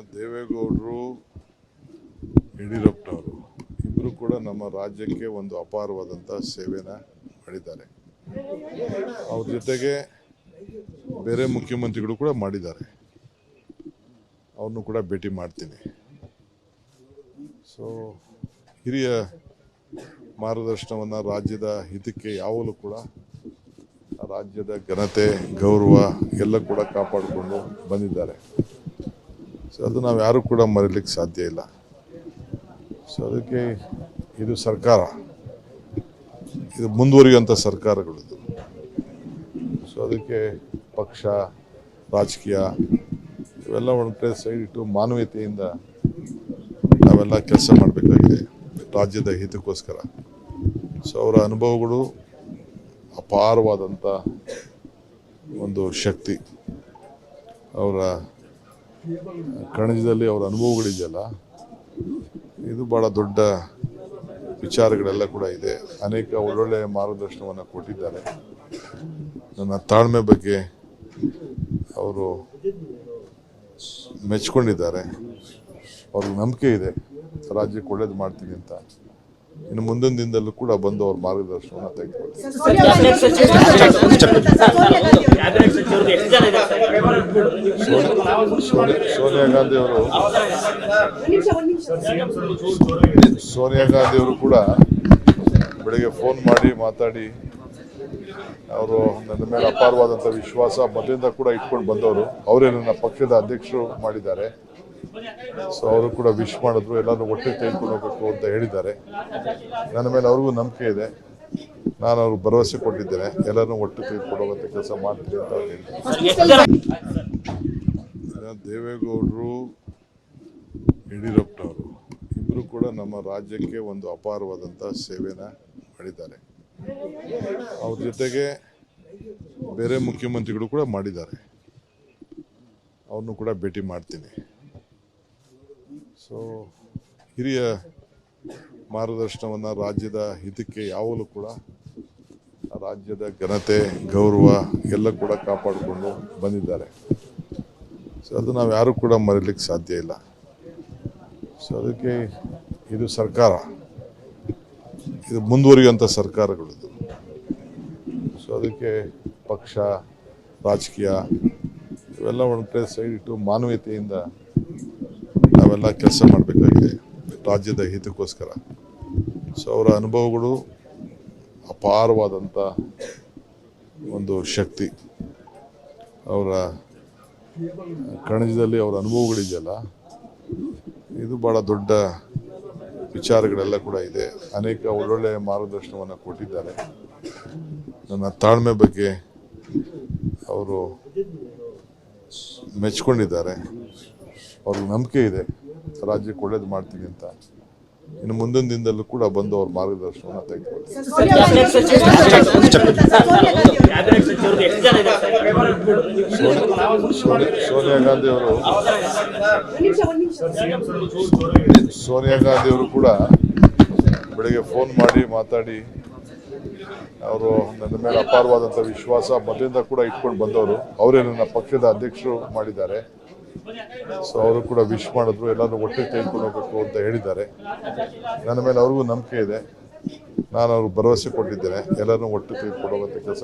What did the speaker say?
ದೇವೇಗೌಡರು ಯಡಿಯೂರಪ್ಪನವರು ಇಬ್ಬರು ಕೂಡ ನಮ್ಮ ರಾಜ್ಯಕ್ಕೆ ಒಂದು ಅಪಾರವಾದಂಥ ಸೇವೆನ ಮಾಡಿದ್ದಾರೆ. ಅವ್ರ ಜೊತೆಗೆ ಬೇರೆ ಮುಖ್ಯಮಂತ್ರಿಗಳು ಕೂಡ ಮಾಡಿದ್ದಾರೆ. ಅವ್ರನ್ನೂ ಕೂಡ ಭೇಟಿ ಮಾಡ್ತೀನಿ. ಸೊ ಹಿರಿಯ ಮಾರ್ಗದರ್ಶನವನ್ನು ರಾಜ್ಯದ ಹಿತಕ್ಕೆ ಯಾವಾಗಲೂ ಕೂಡ ರಾಜ್ಯದ ಘನತೆ ಗೌರವ ಎಲ್ಲ ಕೂಡ ಕಾಪಾಡಿಕೊಂಡು ಬಂದಿದ್ದಾರೆ. ಸೊ ಅದು ನಾವು ಯಾರೂ ಕೂಡ ಮರೀಲಿಕ್ಕೆ ಸಾಧ್ಯ ಇಲ್ಲ. ಸೊ ಅದಕ್ಕೆ ಇದು ಸರ್ಕಾರ, ಇದು ಮುಂದುವರಿಯುವಂಥ ಸರ್ಕಾರಗಳಿದು. ಸೊ ಅದಕ್ಕೆ ಪಕ್ಷ ರಾಜಕೀಯ ಇವೆಲ್ಲ ಒಂದು ಕಡೆ ಸೈಡ್ ಇಟ್ಟು ಮಾನವೀಯತೆಯಿಂದ ನಾವೆಲ್ಲ ಕೆಲಸ ಮಾಡಬೇಕಾಗಿದೆ ರಾಜ್ಯದ ಹಿತಕ್ಕೋಸ್ಕರ. ಸೊ ಅವರ ಅನುಭವಗಳು ಅಪಾರವಾದಂಥ ಒಂದು ಶಕ್ತಿ. ಅವರ ಕಣಜದಲ್ಲಿ ಅವರ ಅನುಭವಗಳಿದೆಯಲ್ಲ, ಇದು ಭಾಳ ದೊಡ್ಡ ವಿಚಾರಗಳೆಲ್ಲ ಕೂಡ ಇದೆ. ಅನೇಕ ಒಳ್ಳೊಳ್ಳೆ ಮಾರ್ಗದರ್ಶನವನ್ನು ಕೊಟ್ಟಿದ್ದಾರೆ. ನನ್ನ ತಾಳ್ಮೆ ಬಗ್ಗೆ ಅವರು ಮೆಚ್ಕೊಂಡಿದ್ದಾರೆ. ಅವ್ರಿಗೆ ನಂಬಿಕೆ ಇದೆ ರಾಜ್ಯಕ್ಕೆ ಒಳ್ಳೇದು ಮಾಡ್ತೀನಿ ಅಂತ. ಇನ್ನು ಮುಂದಿನ ದಿನದಲ್ಲೂ ಕೂಡ ಬಂದು ಅವ್ರ ಮಾರ್ಗದರ್ಶನವನ್ನು ತೆಗೆದುಕೊಳ್ತಾರೆ. ಸೋನಿಯಾ ಗಾಂಧಿ ಅವರು ಕೂಡ ಬೆಳಗ್ಗೆ ಫೋನ್ ಮಾಡಿ ಮಾತಾಡಿ ಅವರು ನನ್ನ ಮೇಲೆ ಅಪಾರವಾದಂಥ ವಿಶ್ವಾಸ ಮೊದಲಿಂದ ಕೂಡ ಇಟ್ಕೊಂಡು ಬಂದವರು. ಅವರೇ ನನ್ನ ಪಕ್ಷದ ಅಧ್ಯಕ್ಷರು ಮಾಡಿದ್ದಾರೆ. ಸೊ ಅವರು ಕೂಡ ವಿಶ್ ಮಾಡಿದ್ರು, ಎಲ್ಲರೂ ಒಟ್ಟಿಗೆ ತೆಗೆದುಕೊಂಡು ಹೋಗಬೇಕು ಅಂತ ಹೇಳಿದ್ದಾರೆ. ನನ್ನ ಮೇಲೆ ಅವ್ರಿಗೂ ನಂಬಿಕೆ ಇದೆ. ನಾನು ಅವ್ರಿಗೆ ಭರವಸೆ ಕೊಟ್ಟಿದ್ದೇನೆ, ಎಲ್ಲರೂ ಒಟ್ಟಿಗೆ ತೆಗೆದುಕೊಂಡು ಹೋಗೋಂಥ ಕೆಲಸ ಮಾಡ್ತೀನಿ ಅಂತ ಅವ್ರು ಹೇಳಿದ್ದಾರೆ. ದೇವೇಗೌಡರು ಯಡಿಯೂರಪ್ಪನವರು ಇಬ್ಬರು ಕೂಡ ನಮ್ಮ ರಾಜ್ಯಕ್ಕೆ ಒಂದು ಅಪಾರವಾದಂಥ ಸೇವೆನ ಮಾಡಿದ್ದಾರೆ. ಅವ್ರ ಜೊತೆಗೆ ಬೇರೆ ಮುಖ್ಯಮಂತ್ರಿಗಳು ಕೂಡ ಮಾಡಿದ್ದಾರೆ. ಅವ್ರನ್ನೂ ಕೂಡ ಭೇಟಿ ಮಾಡ್ತೀನಿ. ಸೊ ಹಿರಿಯ ಮಾರ್ಗದರ್ಶನವನ್ನು ರಾಜ್ಯದ ಹಿತಕ್ಕೆ ಯಾವಾಗಲೂ ಕೂಡ ರಾಜ್ಯದ ಘನತೆ ಗೌರವ ಎಲ್ಲ ಕೂಡ ಕಾಪಾಡಿಕೊಂಡು ಬಂದಿದ್ದಾರೆ. ಸೊ ಅದು ನಾವು ಯಾರೂ ಕೂಡ ಮರೀಲಿಕ್ಕೆ ಸಾಧ್ಯ ಇಲ್ಲ. ಸೊ ಅದಕ್ಕೆ ಇದು ಸರ್ಕಾರ, ಇದು ಮುಂದುವರಿಯುವಂಥ ಸರ್ಕಾರಗಳಿದು. ಸೊ ಅದಕ್ಕೆ ಪಕ್ಷ ರಾಜಕೀಯ ಇವೆಲ್ಲ ಒಂದು ಕಡೆ ಸೈಡ್ ಇಟ್ಟು ಮಾನವೀಯತೆಯಿಂದ ನಾವೆಲ್ಲ ಕೆಲಸ ಮಾಡಬೇಕಾಗಿದೆ ರಾಜ್ಯದ ಹಿತಕ್ಕೋಸ್ಕರ. ಸೊ ಅವರ ಅನುಭವಗಳು ಅಪಾರವಾದಂಥ ಒಂದು ಶಕ್ತಿ. ಅವರ ಕಣಜದಲ್ಲಿ ಅವರ ಅನುಭವಗಳಿದೆಯಲ್ಲ, ಇದು ಭಾಳ ದೊಡ್ಡ ವಿಚಾರಗಳೆಲ್ಲ ಕೂಡ ಇದೆ. ಅನೇಕ ಒಳ್ಳೊಳ್ಳೆ ಮಾರ್ಗದರ್ಶನವನ್ನು ಕೊಟ್ಟಿದ್ದಾರೆ. ನನ್ನ ತಾಳ್ಮೆ ಬಗ್ಗೆ ಅವರು ಮೆಚ್ಕೊಂಡಿದ್ದಾರೆ. ಅವ್ರಿಗೆ ನಂಬಿಕೆ ಇದೆ ರಾಜ್ಯಕ್ಕೆ ಒಳ್ಳೇದು ಮಾಡ್ತೀನಿ ಅಂತ. ಇನ್ನು ಮುಂದಿನ ದಿನದಲ್ಲೂ ಕೂಡ ಬಂದು ಅವ್ರ ಮಾರ್ಗದರ್ಶನವನ್ನು ತೆಗೆದುಕೊಳ್ತಾರೆ. ಸೋನಿಯಾ ಗಾಂಧಿ ಅವರು ಕೂಡ ಬೆಳಗ್ಗೆ ಫೋನ್ ಮಾಡಿ ಮಾತಾಡಿ ಅವರು ನನ್ನ ಮೇಲೆ ಅಪಾರವಾದಂಥ ವಿಶ್ವಾಸ ಮೊದಲಿಂದ ಕೂಡ ಇಟ್ಕೊಂಡು ಬಂದವರು. ಅವರೇ ನನ್ನ ಪಕ್ಷದ ಅಧ್ಯಕ್ಷರು ಮಾಡಿದ್ದಾರೆ. ಸೊ ಅವರು ಕೂಡ ವಿಶ್ ಮಾಡಿದ್ರು, ಎಲ್ಲರೂ ಒಟ್ಟಿಗೆ ತೆಗೆದುಕೊಂಡು ಹೋಗಬೇಕು ಅಂತ ಹೇಳಿದ್ದಾರೆ. ನನ್ನ ಮೇಲೆ ಅವ್ರಿಗೂ ನಂಬಿಕೆ ಇದೆ. ನಾನು ಅವ್ರಿಗೆ ಭರವಸೆ ಕೊಟ್ಟಿದ್ದೇನೆ, ಎಲ್ಲರೂ ಒಟ್ಟಿಗೆ ತೆಗೆದುಕೊಂಡು ಹೋಗೋಂಥ ಕೆಲಸ